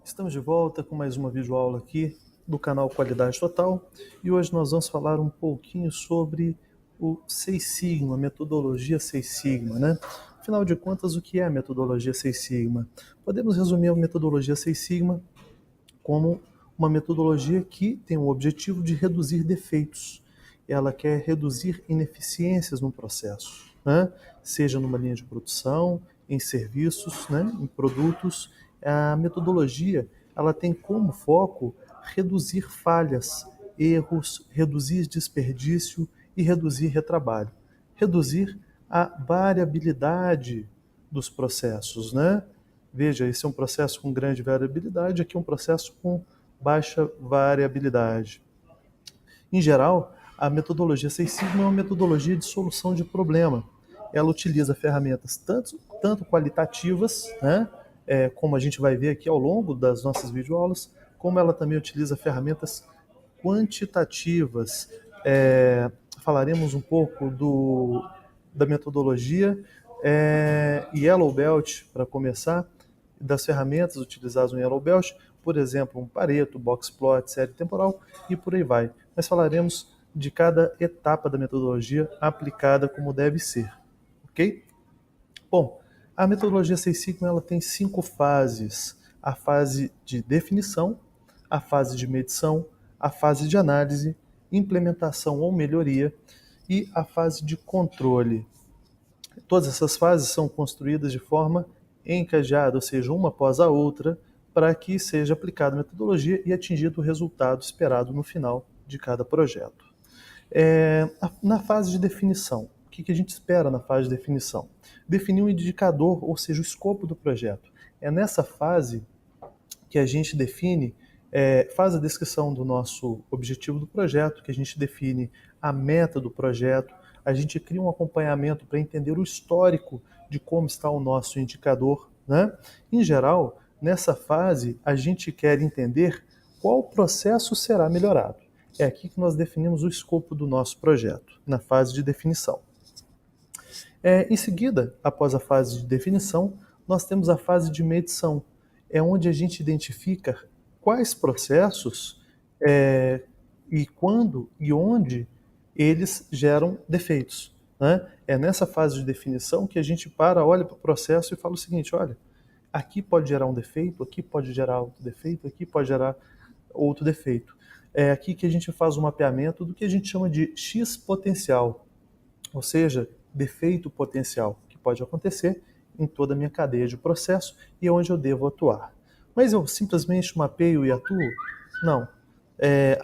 Estamos de volta com mais uma videoaula aqui do canal Qualidade Total e hoje nós vamos falar um pouquinho sobre o Seis Sigma, a metodologia Seis Sigma, né? Afinal de contas, o que é a metodologia Seis Sigma? Podemos resumir a metodologia Seis Sigma como uma metodologia que tem o objetivo de reduzir defeitos. Ela quer reduzir ineficiências no processo, né? Seja numa linha de produção, em serviços, né? Em produtos. A metodologia ela tem como foco reduzir falhas, erros, reduzir desperdício e reduzir retrabalho. Reduzir a variabilidade dos processos, né? Veja, esse é um processo com grande variabilidade, aqui é um processo com baixa variabilidade. Em geral, a metodologia Seis Sigma é uma metodologia de solução de problema. Ela utiliza ferramentas tanto qualitativas, né, como a gente vai ver aqui ao longo das nossas videoaulas, como ela também utiliza ferramentas quantitativas. Falaremos um pouco da metodologia Yellow Belt, para começar, das ferramentas utilizadas no Yellow Belt, por exemplo, um Pareto, Boxplot, série temporal e por aí vai. Mas falaremos de cada etapa da metodologia aplicada como deve ser, ok? Bom, a metodologia Seis Sigma ela tem 5 fases: a fase de definição, a fase de medição, a fase de análise, implementação ou melhoria e a fase de controle. Todas essas fases são construídas de forma encadeada, ou seja, uma após a outra, para que seja aplicada a metodologia e atingido o resultado esperado no final de cada projeto. Na fase de definição, o que a gente espera na fase de definição? Definir um indicador, ou seja, o escopo do projeto. É nessa fase que a gente define, faz a descrição do nosso objetivo do projeto, que a gente define a meta do projeto, a gente cria um acompanhamento para entender o histórico de como está o nosso indicador, né? Em geral, nessa fase, a gente quer entender qual processo será melhorado. É aqui que nós definimos o escopo do nosso projeto, na fase de definição. Em seguida, após a fase de definição, nós temos a fase de medição. É onde a gente identifica quais processos e quando e onde eles geram defeitos, né? É nessa fase de definição que a gente olha para o processo e fala o seguinte: olha, aqui pode gerar um defeito, aqui pode gerar outro defeito, aqui pode gerar outro defeito. É aqui que a gente faz o mapeamento do que a gente chama de X potencial, ou seja, defeito potencial, que pode acontecer em toda a minha cadeia de processo e é onde eu devo atuar. Mas eu simplesmente mapeio e atuo? Não.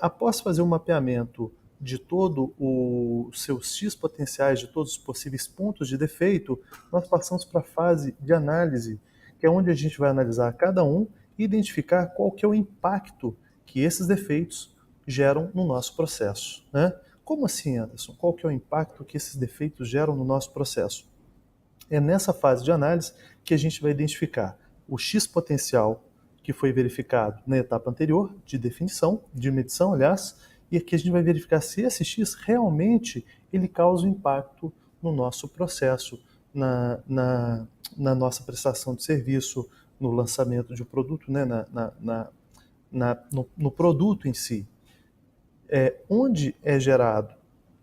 Após fazer o mapeamento de todo os seus X potenciais, de todos os possíveis pontos de defeito, nós passamos para a fase de análise, que é onde a gente vai analisar cada um e identificar qual que é o impacto que esses defeitos geram no nosso processo, né? Como assim, Anderson? Qual que é o impacto que esses defeitos geram no nosso processo? É nessa fase de análise que a gente vai identificar o X potencial que foi verificado na etapa anterior, de definição, de medição, aliás, e aqui a gente vai verificar se esse X realmente ele causa um impacto no nosso processo, na nossa prestação de serviço, no lançamento de um produto, né, no produto em si. Onde é gerado,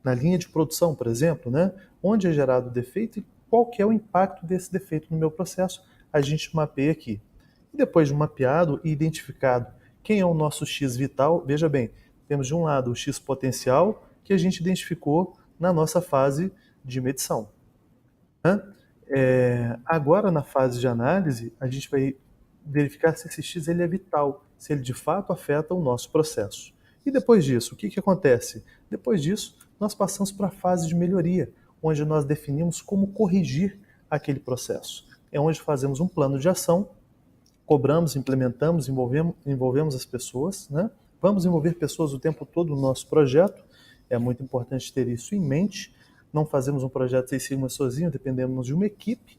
na linha de produção, por exemplo, né, onde é gerado o defeito e qual que é o impacto desse defeito no meu processo, a gente mapeia aqui. E depois de mapeado e identificado quem é o nosso X vital, veja bem, temos de um lado o X potencial que a gente identificou na nossa fase de medição, né? Agora, na fase de análise, a gente vai verificar se esse X ele é vital, se ele de fato afeta o nosso processo. E depois disso, o que acontece? Depois disso, nós passamos para a fase de melhoria, onde nós definimos como corrigir aquele processo. É onde fazemos um plano de ação, cobramos, implementamos, envolvemos as pessoas, né? Vamos envolver pessoas o tempo todo no nosso projeto, é muito importante ter isso em mente. Não fazemos um projeto Seis Sigma sozinho, dependemos de uma equipe.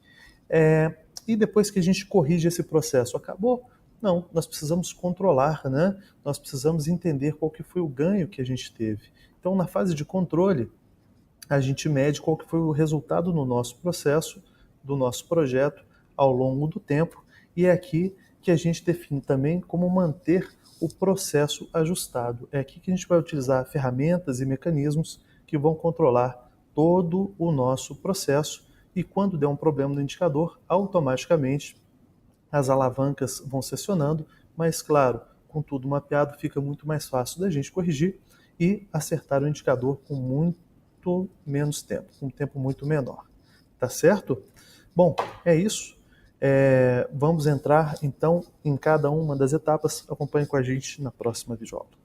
E depois que a gente corrige esse processo, acabou? Não, nós precisamos controlar, né? Nós precisamos entender qual que foi o ganho que a gente teve. Então, na fase de controle, a gente mede qual que foi o resultado no nosso processo, do nosso projeto, ao longo do tempo, e é aqui que a gente define também como manter o processo ajustado. É aqui que a gente vai utilizar ferramentas e mecanismos que vão controlar todo o nosso processo e quando der um problema no indicador, automaticamente as alavancas vão se acionando, mas claro, com tudo mapeado fica muito mais fácil da gente corrigir e acertar o indicador com muito menos tempo, com um tempo muito menor. Tá certo? Bom, é isso. Vamos entrar então em cada uma das etapas. Acompanhe com a gente na próxima videoaula.